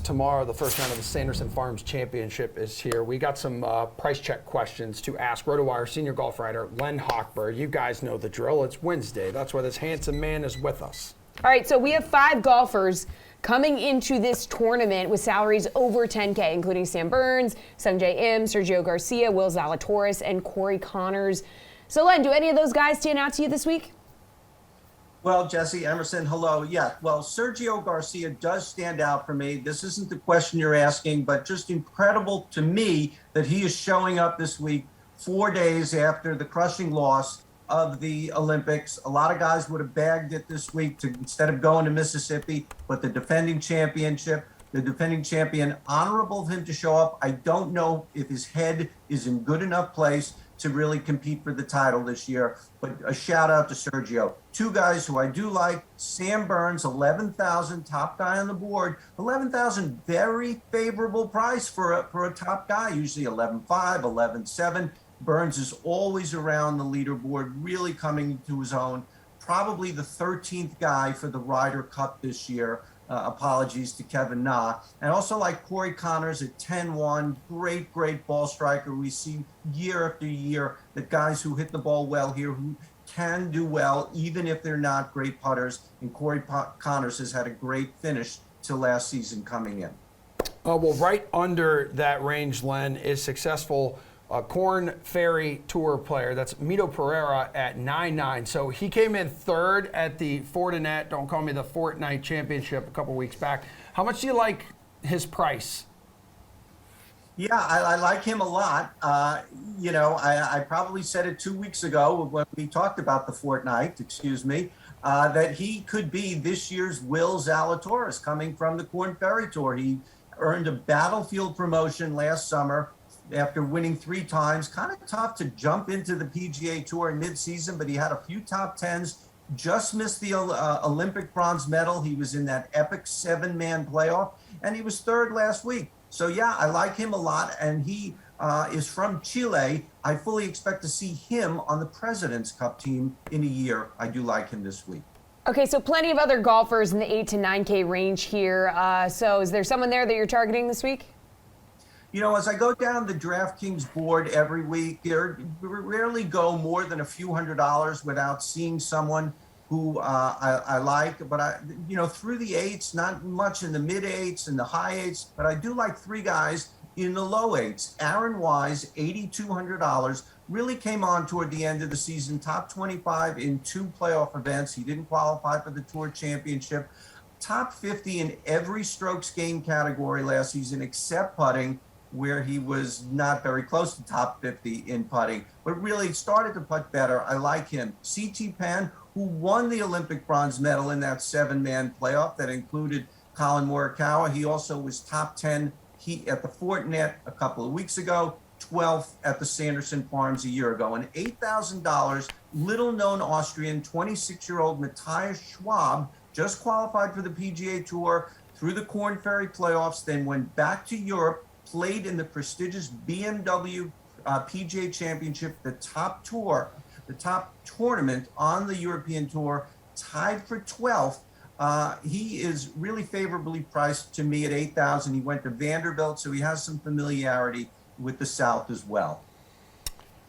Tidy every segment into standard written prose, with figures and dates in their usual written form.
tomorrow. The first round of the Sanderson Farms Championship is here. We got some price check questions to ask Rotowire senior golf writer Len Hochberg. You guys know the drill. It's Wednesday. That's why this handsome man is with us. All right, so we have 5 golfers coming into this tournament with salaries over $10K, including Sam Burns, Sungjae Im, Sergio Garcia, Will Zalatoris, and Corey Connors. So, Len, do any of those guys stand out to you this week? Well, Jesse, Emerson, hello. Yeah, well, Sergio Garcia does stand out for me. This isn't the question you're asking, but just incredible to me that he is showing up this week 4 days after the crushing loss of the Olympics. A lot of guys would have bagged it this week instead of going to Mississippi, but the defending champion, honorable of him to show up. I don't know if his head is in good enough place to really compete for the title this year, but a shout out to Sergio. 2 guys who I do like, Sam Burns, 11,000, top guy on the board. 11,000, very favorable price for a top guy, usually 11.5, 11.7. Burns is always around the leaderboard, really coming to his own. Probably the 13th guy for the Ryder Cup this year. Apologies to Kevin Na. And also like Corey Connors at 10-1, great ball striker. We see year after year that guys who hit the ball well here, who can do well, even if they're not great putters. And Corey Connors has had a great finish to last season coming in. Well, right under that range, Len, is successful Corn Ferry Tour player. That's MITO PEREIRA at 9.9. So he came in third at the Fortinet, don't call me the Fortnite Championship a couple weeks back. How much do you like his price? Yeah, I like him a lot. I probably said it 2 weeks ago when we talked about the Fortnite, that he could be this year's Will Zalatoris coming from the Corn Ferry Tour. He earned a Battlefield promotion last summer after winning 3 times. Kind of tough to jump into the PGA Tour in mid-season, but he had a few top 10s, just missed the Olympic bronze medal. He was in that epic 7-man playoff, and he was third last week. So, yeah, I like him a lot, and he is from Chile. I fully expect to see him on the President's Cup team in a year. I do like him this week. Okay, so plenty of other golfers in the 8 to 9K range here. So is there someone there that you're targeting this week? You know, as I go down the DraftKings board every week, there rarely go more than a few $100s without seeing someone who I like. But through the 8s, not much in the mid 8s and the high 8s, but I do like 3 guys in the low 8s. Aaron Wise, $8,200, really came on toward the end of the season, top 25 in 2 playoff events. He didn't qualify for the Tour Championship. Top 50 in every strokes gained category last season except putting, where he was not very close to top 50 in putting, but really started to putt better. I like him. C.T. Penn, who won the Olympic bronze medal in that 7-man playoff that included Colin Morikawa. He also was top 10 at the Fortinet a couple of weeks ago, 12th at the Sanderson Farms a year ago. And $8,000, little-known Austrian, 26-year-old Matthias Schwab, just qualified for the PGA Tour through the Corn Ferry playoffs, then went back to Europe, played in the prestigious BMW PGA Championship, the top tournament on the European Tour, tied for 12th. He is really favorably priced to me at $8,000. He went to Vanderbilt, so he has some familiarity with the South as well.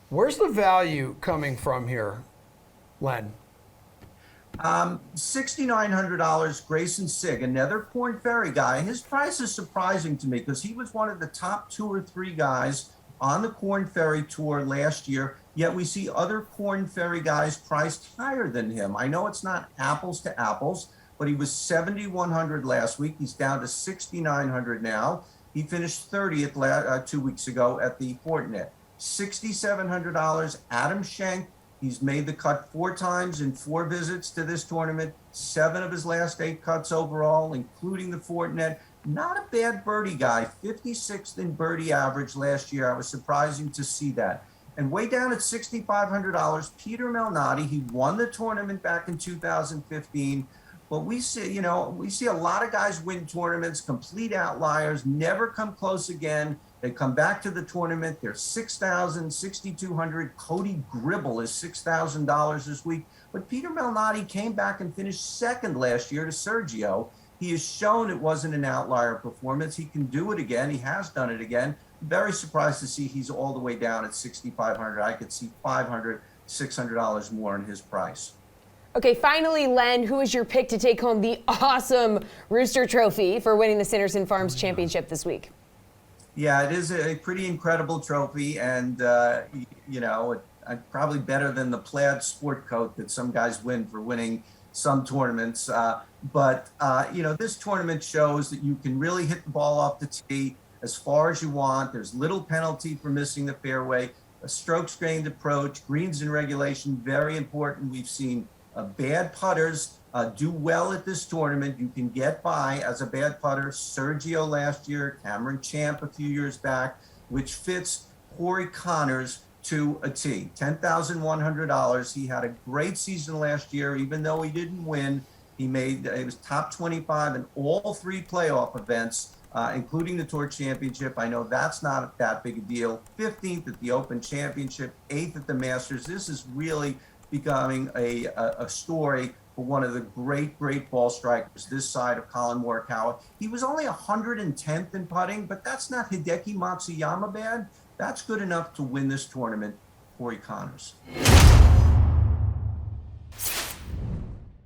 Where's the value coming from here, Len? $6,900, Grayson Sigg, another Corn Ferry guy. His price is surprising to me because he was one of the top 2 or 3 guys on the Corn Ferry Tour last year, yet we see other Corn Ferry guys priced higher than him. I know it's not apples to apples, but he was $7,100 last week. He's down to $6,900 now. He finished 30th 2 weeks ago at the Fortinet. $6,700, Adam Schenk. He's made the cut 4 times in 4 visits to this tournament, 7 of his last 8 cuts overall, including the Fortinet. Not a bad birdie guy, 56th in birdie average last year. I was surprising to see that. And way down at $6,500, Peter Malnati. He won the tournament back in 2015. But we see a lot of guys win tournaments, complete outliers, never come close again. They come back to the tournament. They're $6,000, $6,200. Cody Gribble is $6,000 this week. But Peter Malnati came back and finished second last year to Sergio. He has shown it wasn't an outlier performance. He can do it again. He has done it again. Very surprised to see he's all the way down at 6,500. I could see $500, $600 more in his price. Okay, finally, Len, who is your pick to take home the awesome Rooster Trophy for winning the Sanderson Farms Championship this week? Yeah, it is a pretty incredible trophy, and probably better than the plaid sport coat that some guys win for winning some tournaments. But this tournament shows that you can really hit the ball off the tee as far as you want. There's little penalty for missing the fairway. A strokes-gained approach, greens in regulation, very important. We've seen bad putters do well at this tournament. You can get by as a bad putter. Sergio last year, Cameron Champ a few years back, which fits Corey Connors to a T. $10,100. He had a great season last year, even though he didn't win. He was top 25 in all 3 playoff events, including the Tour Championship. I know that's not that big a deal. 15th at the Open Championship, 8th at the Masters. This is really becoming a story for one of the great ball strikers this side of Colin Morikawa. He was only 110th in putting, but that's not Hideki Matsuyama bad. That's good enough to win this tournament, Corey Connors.